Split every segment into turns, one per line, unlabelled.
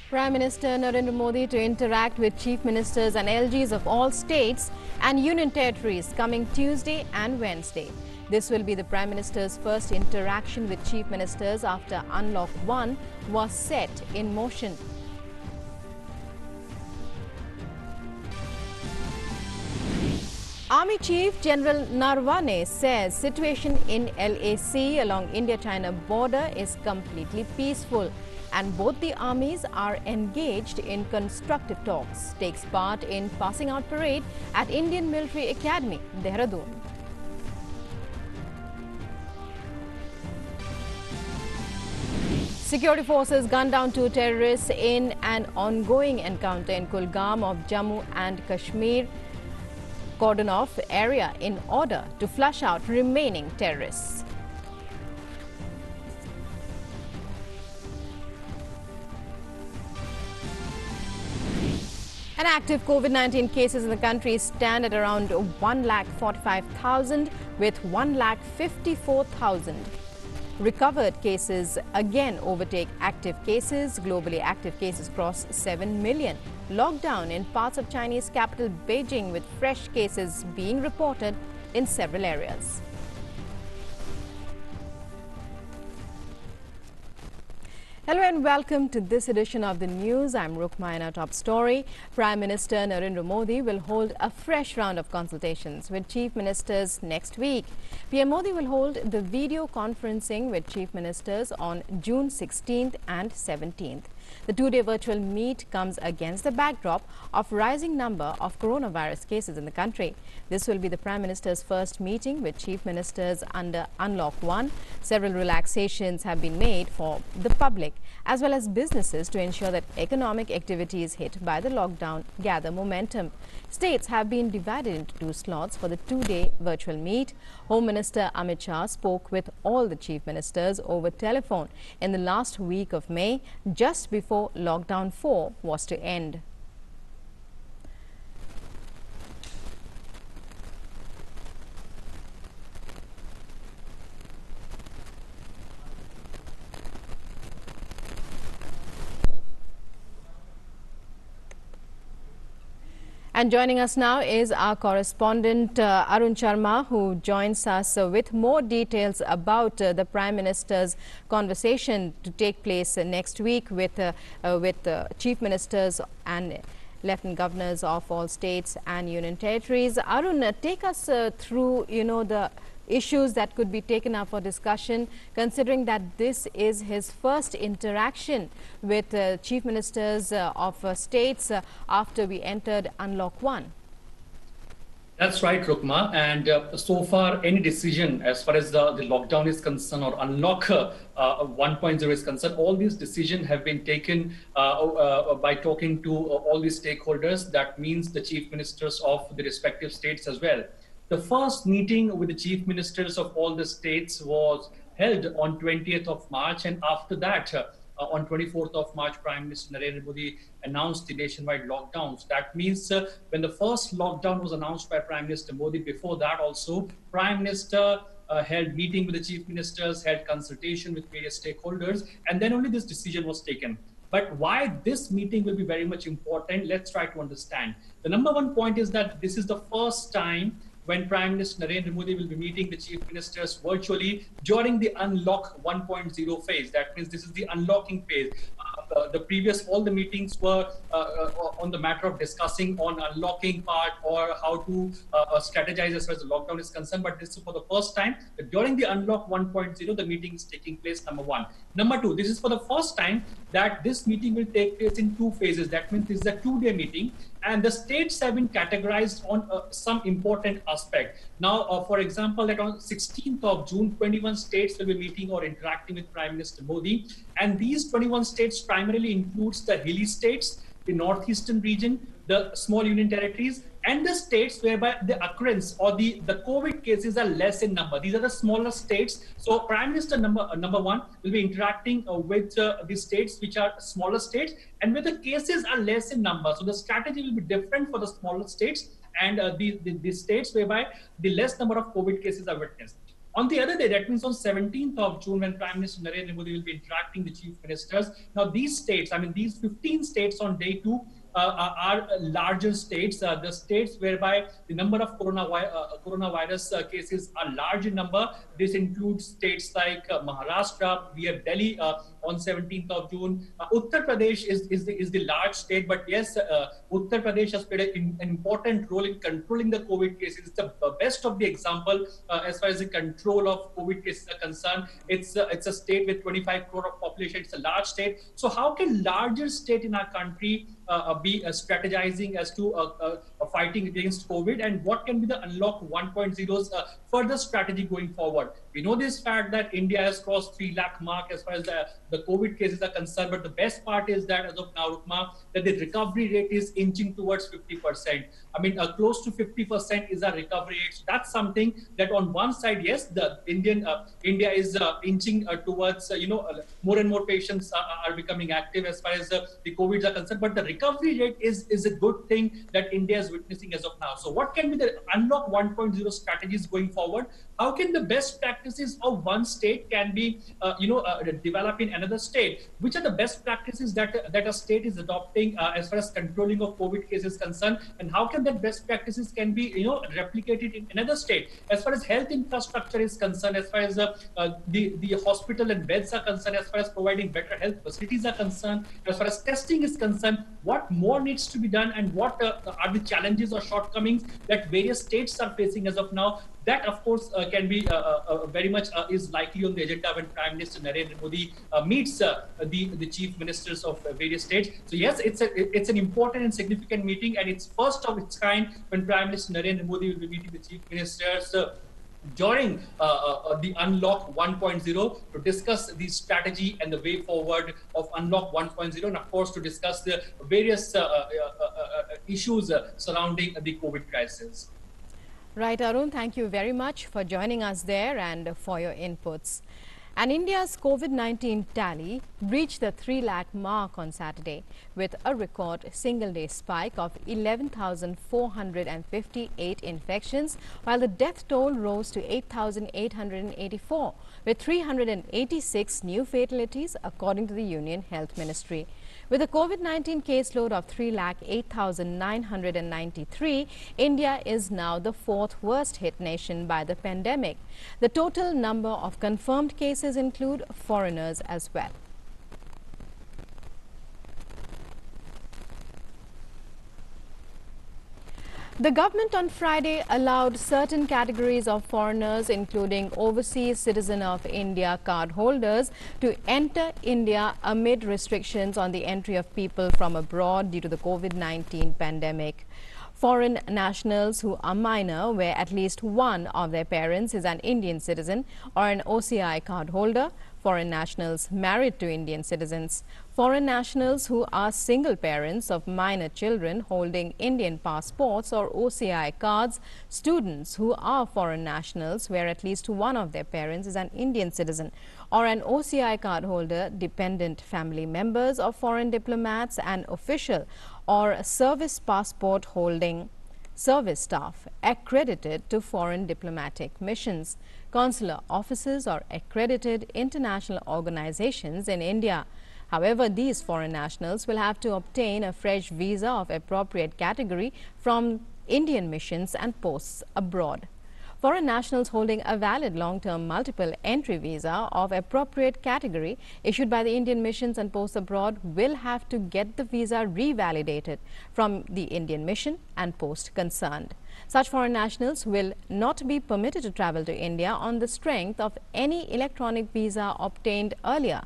Prime Minister Narendra Modi to interact with chief ministers and LGs of all states and union territories coming Tuesday and Wednesday. This will be the Prime Minister's first interaction with chief ministers after Unlock 1 was set in motion. Army Chief General Narawane says situation in LAC along India-China border is completely peaceful and both the armies are engaged in constructive talks. Takes part in passing out parade at Indian Military Academy, Dehradun. Security forces gunned down 2 terrorists in an ongoing encounter in Kulgam of Jammu and Kashmir cordon off area in order to flush out remaining terrorists. And active COVID-19 cases in the country stand at around 1,45,000 with 1,54,000. Recovered cases again overtake active cases. Globally, active cases cross 7 million. Lockdown in parts of Chinese capital Beijing with fresh cases being reported in several areas. Hello and welcome to this edition of the news. I'm Rukma. Top story. Prime Minister Narendra Modi will hold a fresh round of consultations with chief ministers next week. PM Modi will hold the video conferencing with chief ministers on June 16th and 17th. The two-day virtual meet comes against the backdrop of rising number of coronavirus cases in the country. This will be the Prime Minister's first meeting with chief ministers under Unlock 1. Several relaxations have been made for the public as well as businesses to ensure that economic activities hit by the lockdown gather momentum. States have been divided into 2 slots for the two-day virtual meet. Home Minister Amit Shah spoke with all the chief ministers over telephone in the last week of May, just before Lockdown 4 was to end. And joining us now is our correspondent Arun Sharma, who joins us with more details about the Prime Minister's conversation to take place next week with chief ministers and lieutenant governors of all states and union territories. Arun, take us through, the issues that could be taken up for discussion, considering that this is his first interaction with chief ministers of states after we entered Unlock 1.
That's right, Rukma. And so far, any decision as far as the lockdown is concerned or Unlock 1.0 is concerned, all these decisions have been taken by talking to all these stakeholders. That means the chief ministers of the respective states as well. The first meeting with the chief ministers of all the states was held on 20th of March. And after that, on 24th of March, Prime Minister Narendra Modi announced the nationwide lockdowns. That means when the first lockdown was announced by Prime Minister Modi, before that also, Prime Minister held meeting with the chief ministers, held consultation with various stakeholders, and then only this decision was taken. But why this meeting will be very much important, let's try to understand. The number one point is that this is the first time when Prime Minister Narendra Modi will be meeting the chief ministers virtually during the Unlock 1.0 phase. That means this is the unlocking phase. All the meetings were on the matter of discussing on unlocking part or how to strategize as far as the lockdown is concerned. But this is for the first time that during the Unlock 1.0, the meeting is taking place, number one. Number two, this is for the first time that this meeting will take place in 2 phases. That means this is a 2-day meeting. And the states have been categorized on some important aspect. Now, for example, that on 16th of June, 21 states will be meeting or interacting with Prime Minister Modi. And these 21 states primarily includes the hilly states, the northeastern region, the small union territories, and the states whereby the occurrence or the COVID cases are less in number. These are the smaller states. So Prime Minister number one will be interacting with the states which are smaller states and where the cases are less in number. So the strategy will be different for the smaller states and the states whereby the less number of COVID cases are witnessed. On the other day, that means on 17th of June, when Prime Minister Narendra Modi will be interacting with chief ministers. Now, these states, I mean, these 15 states on day two are larger states, the states whereby the number of coronavirus cases are large in number. This includes states like Maharashtra, we have Delhi on 17th of June. Uttar Pradesh is the large state, but yes, Uttar Pradesh has played an important role in controlling the COVID cases. It's the best of the example as far as the control of COVID cases are concerned. It's a state with 25 crore of population. It's a large state. So how can larger state in our country be strategizing as to fighting against COVID, and what can be the Unlock 1.0's further strategy going forward? We know this fact that India has crossed 3 lakh mark as far as the COVID cases are concerned, but the best part is that as of now, Rukma, that the recovery rate is inching towards 50%. I mean, close to 50% is our recovery rate. So that's something that on one side, yes, the India is inching towards, more and more patients are becoming active as far as the COVID are concerned, but the recovery rate is a good thing that India is witnessing as of now. So what can be the Unlock 1.0 strategies going forward? How can the best practices of one state can be, developed in another state? Which are the best practices that a state is adopting as far as controlling of COVID cases concerned? And how can that best practices can be, replicated in another state? As far as health infrastructure is concerned, as far as the hospital and beds are concerned, as far as providing better health facilities are concerned, as far as testing is concerned, what more needs to be done, and what are the challenges or shortcomings that various states are facing as of now? That, of course, can be very much is likely on the agenda when Prime Minister Narendra Modi meets the chief ministers of various states. So yes, it's an important and significant meeting, and it's first of its kind when Prime Minister Narendra Modi will be meeting the chief ministers during the Unlock 1.0 to discuss the strategy and the way forward of Unlock 1.0, and of course to discuss the various issues surrounding the COVID crisis.
Right, Arun, thank you very much for joining us there and for your inputs. And India's COVID-19 tally reached the 3 lakh mark on Saturday with a record single-day spike of 11,458 infections, while the death toll rose to 8,884, with 386 new fatalities, according to the Union Health Ministry. With a COVID-19 caseload of 3,08,993, India is now the 4th worst hit nation by the pandemic. The total number of confirmed cases include foreigners as well. The government on Friday allowed certain categories of foreigners, including overseas citizen of India card holders, to enter India amid restrictions on the entry of people from abroad due to the COVID-19 pandemic. Foreign nationals who are minor, where at least one of their parents is an Indian citizen or an OCI card holder, foreign nationals married to Indian citizens, foreign nationals who are single parents of minor children holding Indian passports or OCI cards, students who are foreign nationals where at least one of their parents is an Indian citizen or an OCI card holder, dependent family members of foreign diplomats, and official or service passport holding service staff accredited to foreign diplomatic missions, consular offices or accredited international organizations in India. However, these foreign nationals will have to obtain a fresh visa of appropriate category from Indian missions and posts abroad. Foreign nationals holding a valid long-term multiple entry visa of appropriate category issued by the Indian missions and posts abroad will have to get the visa revalidated from the Indian mission and post concerned. Such foreign nationals will not be permitted to travel to India on the strength of any electronic visa obtained earlier.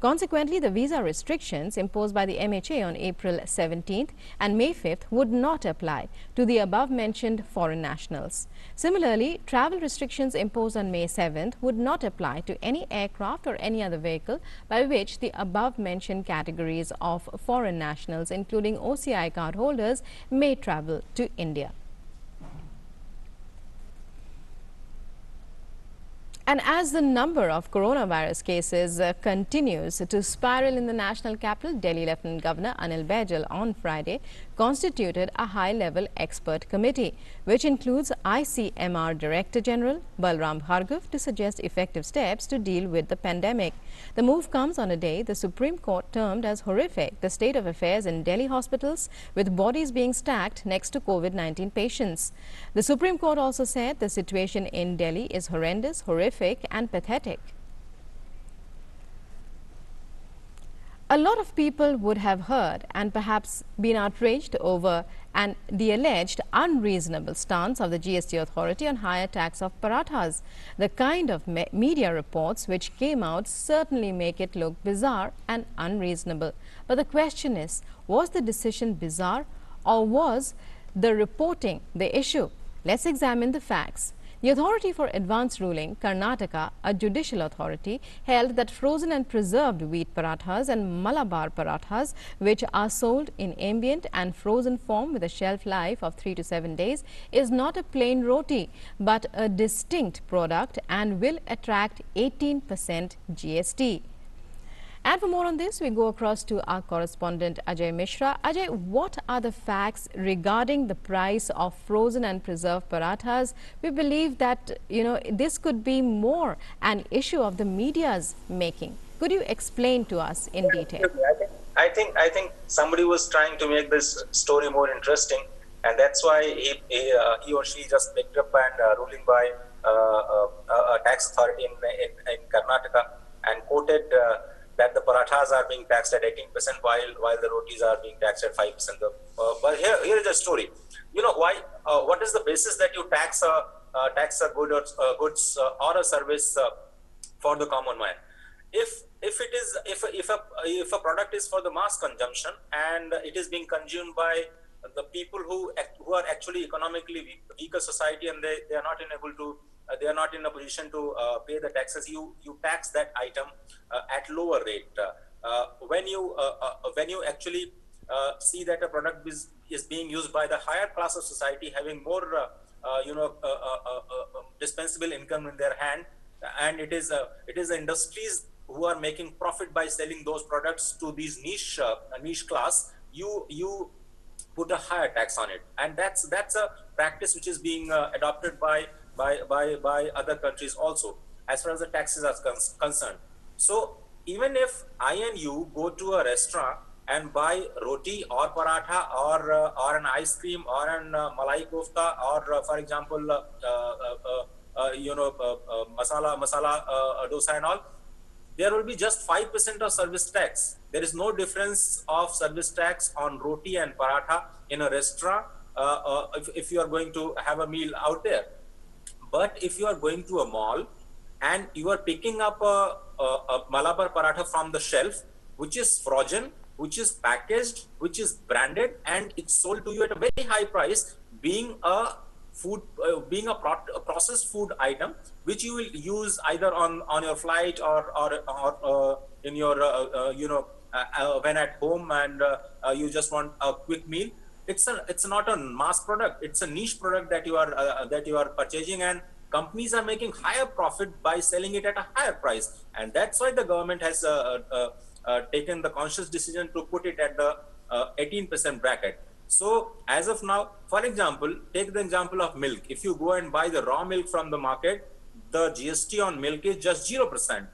Consequently, the visa restrictions imposed by the MHA on April 17th and May 5th would not apply to the above-mentioned foreign nationals. Similarly, travel restrictions imposed on May 7th would not apply to any aircraft or any other vehicle by which the above-mentioned categories of foreign nationals, including OCI card holders, may travel to India. And as the number of coronavirus cases continues to spiral in the national capital, Delhi Lieutenant Governor Anil Baijal on Friday constituted a high-level expert committee, which includes ICMR Director General Balram Bhargav, to suggest effective steps to deal with the pandemic. The move comes on a day the Supreme Court termed as horrific the state of affairs in Delhi hospitals, with bodies being stacked next to COVID-19 patients. The Supreme Court also said the situation in Delhi is horrendous, horrific and pathetic. A lot of people would have heard and perhaps been outraged over the alleged unreasonable stance of the GST authority on higher tax of parathas. The kind of media reports which came out certainly make it look bizarre and unreasonable. But the question is, was the decision bizarre, or was the reporting the issue? Let's examine the facts. The Authority for Advanced Ruling, Karnataka, a judicial authority, held that frozen and preserved wheat parathas and Malabar parathas, which are sold in ambient and frozen form with a shelf life of 3 to 7 days, is not a plain roti, but a distinct product and will attract 18% GST. And for more on this, we go across to our correspondent Ajay Mishra. Ajay, what are the facts regarding the price of frozen and preserved parathas? We believe that, this could be more an issue of the media's making. Could you explain to us in detail?
I think somebody was trying to make this story more interesting, and that's why he or she just picked up and ruling by a tax authority in Karnataka and quoted that the parathas are being taxed at 18% while the rotis are being taxed at 5%. But here is the story. You know why? What is the basis that you tax a goods or a service for the common man? If a product is for the mass consumption and it is being consumed by the people who are actually economically weaker society, and they are not in a position to pay the taxes, you tax that item at lower rate. When you actually see that a product is being used by the higher class of society, having more dispensable income in their hand, and it is the industries who are making profit by selling those products to these niche class, you put a higher tax on it, and that's a practice which is being adopted by other countries also, as far as the taxes are concerned. So even if I and you go to a restaurant and buy roti or paratha or an ice cream or an malai kofta or for example masala dosa and all, there will be just 5% of service tax. There is no difference of service tax on roti and paratha in a restaurant if you are going to have a meal out there. But if you are going to a mall and you are picking up a Malabar paratha from the shelf, which is frozen, which is packaged, which is branded, and it's sold to you at a very high price, being a processed food item, which you will use either on your flight or in your when at home and you just want a quick meal. It's not a mass product. It's a niche product that you are purchasing, and companies are making higher profit by selling it at a higher price. And that's why the government has taken the conscious decision to put it at the 18% bracket. So as of now, for example, take the example of milk. If you go and buy the raw milk from the market, the GST on milk is just 0%.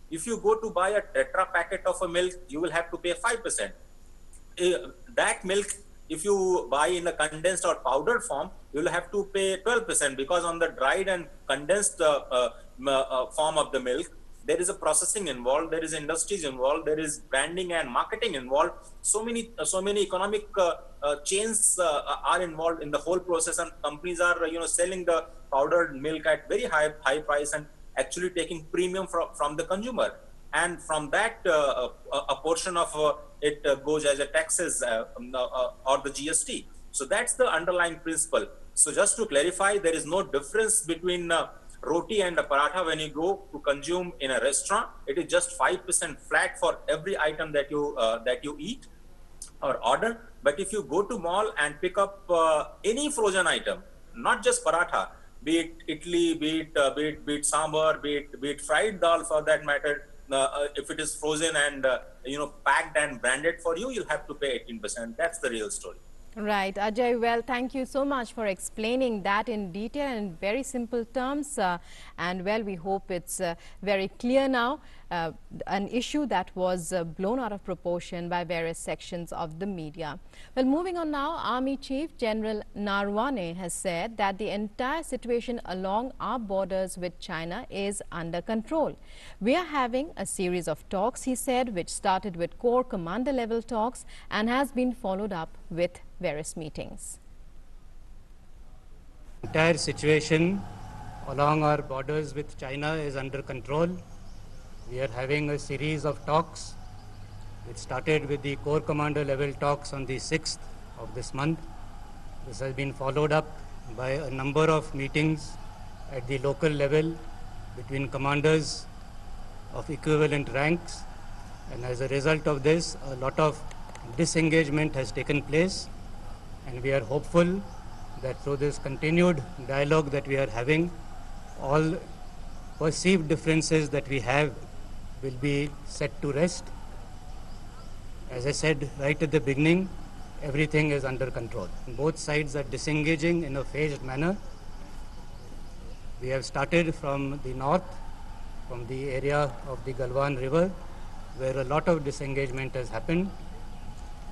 If you go to buy a tetra packet of a milk, you will have to pay 5%. That milk, if you buy in a condensed or powdered form, you will have to pay 12%, because on the dried and condensed form of the milk, there is a processing involved, there is industries involved, there is branding and marketing involved. So many economic chains are involved in the whole process, and companies are selling the powdered milk at very high price and actually taking premium from the consumer. And from that, a portion of it goes as a taxes or the GST. So that's the underlying principle. So just to clarify, there is no difference between roti and a paratha when you go to consume in a restaurant. It is just 5% flat for every item that you eat or order. But if you go to mall and pick up any frozen item, not just paratha, be it idli, be it sambar, be it fried dal for that matter. If it is frozen and packed and branded for you, you'll have to pay 18%. That's the real story.
Right, Ajay, well, thank you so much for explaining that in detail and in very simple terms. And well, we hope it's very clear now. An issue that was blown out of proportion by various sections of the media. Well, moving on now, Army Chief General Narawane has said that the entire situation along our borders with China is under control. We are having a series of talks, he said, which started with Corps Commander level talks and has been followed up with various meetings.
The entire situation along our borders with China is under control. We are having a series of talks. It started with the Corps Commander level talks on the 6th of this month. This has been followed up by a number of meetings at the local level between commanders of equivalent ranks. And as a result of this, a lot of disengagement has taken place. And we are hopeful that through this continued dialogue that we are having, all perceived differences that we have will be set to rest. As I said right at the beginning, everything is under control. Both sides are disengaging in a phased manner. We have started from the north, from the area of the Galwan River, where a lot of disengagement has happened.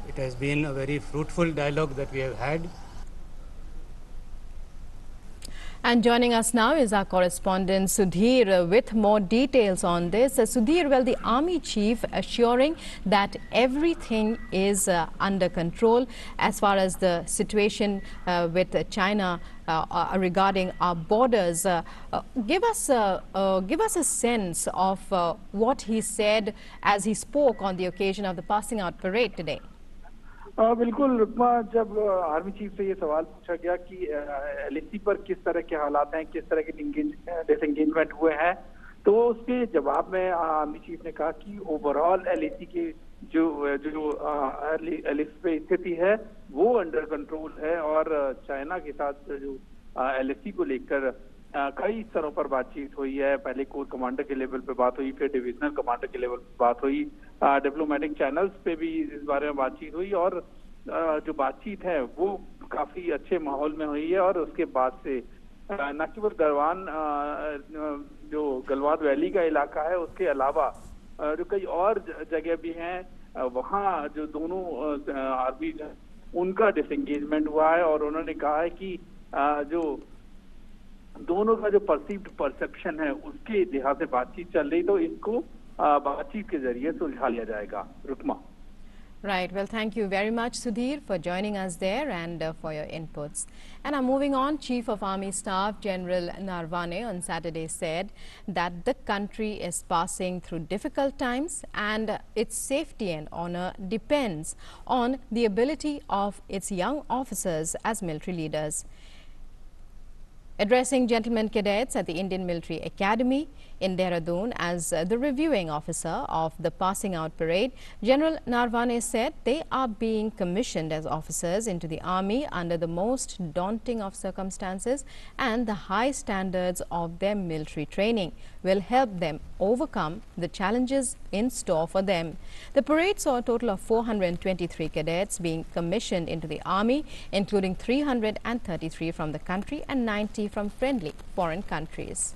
It has been a very fruitful dialogue that we have had.
And joining us now is our correspondent Sudhir with more details on this. Sudhir, well, the Army Chief assuring that everything is under control as far as the situation with China regarding our borders. Give us a sense of what he said as he spoke on the occasion of the passing out parade today.
बिल्कुल रुकमा, जब army chief से ये सवाल पूछा गया कि LAC पर किस तरह के हालात हैं, किस तरह के डिसएंगेजमेंट हुए हैं, तो उसके जवाब में आर्मी चीफ ने कहा कि ओवरऑल एलएसी की जो एलएसी पे स्थिति है वो अंडर कंट्रोल है और चाइना के साथ जो एलएसी को लेकर कई स्तरों पर बातचीत हुई है। पहले कोर कमांडर के लेवल पे बात हुई, फिर डिविजनल कमांडर के लेवल पे बात हुई, डिप्लोमेटिक चैनल्स पे भी इस बारे में बातचीत हुई और जो बातचीत है वो काफी अच्छे माहौल में हुई है। और उसके बाद से न केवल जो गलवान वैली का इलाका है, उसके अलावा जो कई और जगह भी हैं, वहाँ जो दोनों आर्मी उनका डिसएंगेजमेंट हुआ है और उन्होंने कहा है कि जो दोनों का जो परसीव्ड परसेप्शन है उसके लिहाज से बातचीत चल रही, तो इनको बातचीत के जरिए सुलझा लिया जाएगा। Rukma.
Right. Well, thank you very much, Sudhir, for joining us there and for your inputs. And now moving on, Chief of Army Staff General Narawane on Saturday said that the country is passing through difficult times and its safety and honor depends on the ability of its young officers as military leaders. Addressing gentlemen cadets at the Indian Military Academy in Dehradun as the reviewing officer of the passing out parade, General Narawane said they are being commissioned as officers into the army under the most daunting of circumstances, and the high standards of their military training will help them overcome the challenges in store for them. The parade saw a total of 423 cadets being commissioned into the army, including 333 from the country and 90 from friendly foreign countries.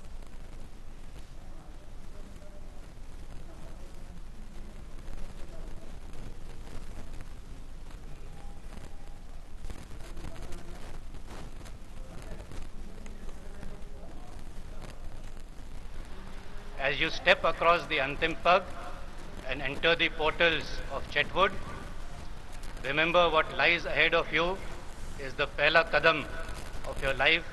As you step across the Antim Pag and enter the portals of Chetwood, remember what lies ahead of you is the Pehla Kadam of your life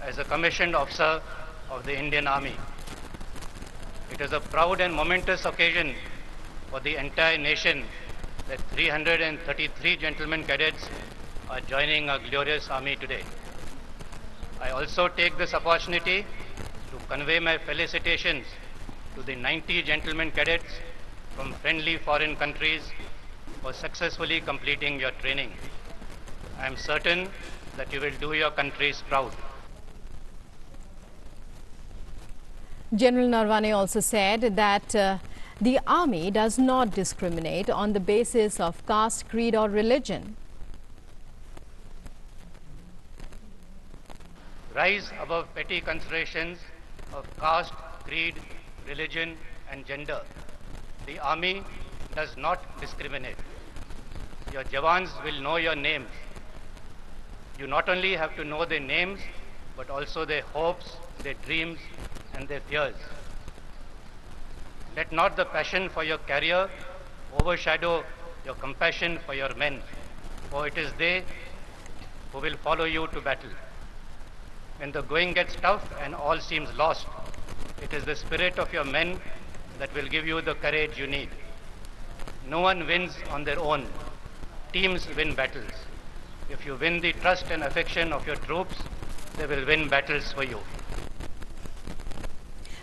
as a commissioned officer of the Indian Army. It is a proud and momentous occasion for the entire nation that 333 gentlemen cadets are joining our glorious army today. I also take this opportunity to convey my felicitations to the 90 gentlemen cadets from friendly foreign countries for successfully completing your training. I am certain that you will do your countries proud.
General Narwane also said that the army does not discriminate on the basis of caste, creed or religion.
Rise above petty considerations of caste, creed, religion and gender. The army does not discriminate. Your Jawans will know your names. You not only have to know their names, but also their hopes, their dreams and their fears. Let not the passion for your career overshadow your compassion for your men, for it is they who will follow you to battle. When the going gets tough and all seems lost, it is the spirit of your men that will give you the courage you need. No one wins on their own. Teams win battles. If you win the trust and affection of your troops, they will win battles for you.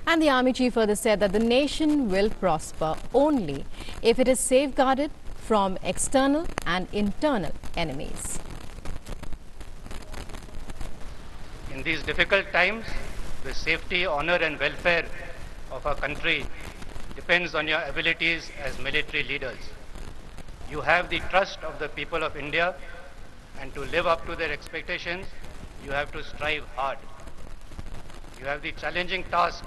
And the army chief further said that the nation will prosper only if it is safeguarded from external and internal enemies.
In these difficult times, the safety, honor and welfare of our country depends on your abilities as military leaders. You have the trust of the people of India, and to live up to their expectations, you have to strive hard. You have the challenging task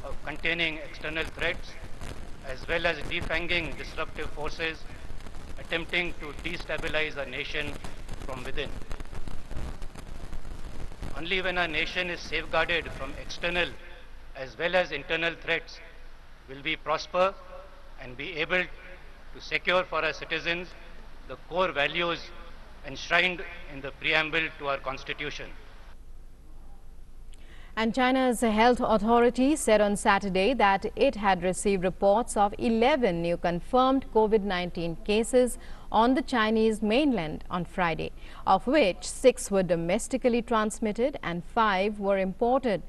of containing external threats as well as defanging disruptive forces attempting to destabilize our nation from within. Only when our nation is safeguarded from external as well as internal threats will we prosper and be able to secure for our citizens the core values enshrined in the preamble to our Constitution.
And China's health authority said on Saturday that it had received reports of 11 new confirmed COVID-19 cases on the Chinese mainland on Friday, of which 6 were domestically transmitted and 5 were imported.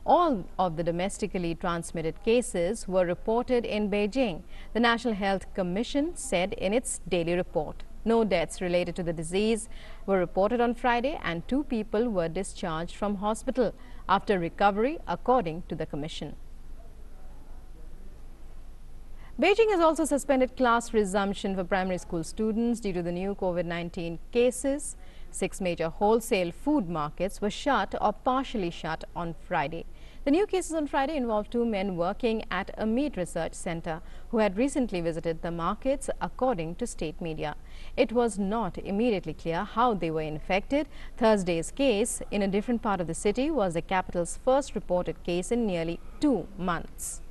All of the domestically transmitted cases were reported in Beijing, the National Health Commission said in its daily report. No deaths related to the disease were reported on Friday and 2 people were discharged from hospital after recovery, according to the commission. Beijing has also suspended class resumption for primary school students due to the new COVID-19 cases. 6 major wholesale food markets were shut or partially shut on Friday. The new cases on Friday involved 2 men working at a meat research center who had recently visited the markets, according to state media. It was not immediately clear how they were infected. Thursday's case in a different part of the city was the capital's first reported case in nearly 2 months.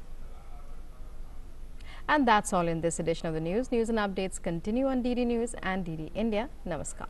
And that's all in this edition of the news. News and updates continue on DD News and DD India. Namaskar.